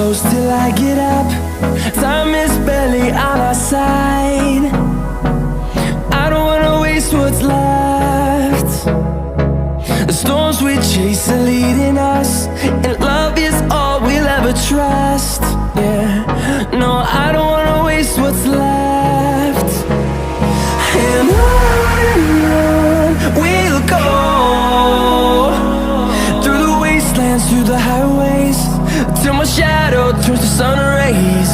close till I get up. Time is barely on our side. I don't wanna waste what's left. The storms we chase are leading us, and love is all we'll ever trust. Yeah, no, I don't wanna waste what's left. And on we'll go, through the wastelands, through the highways, till my shadow turns to sun rays.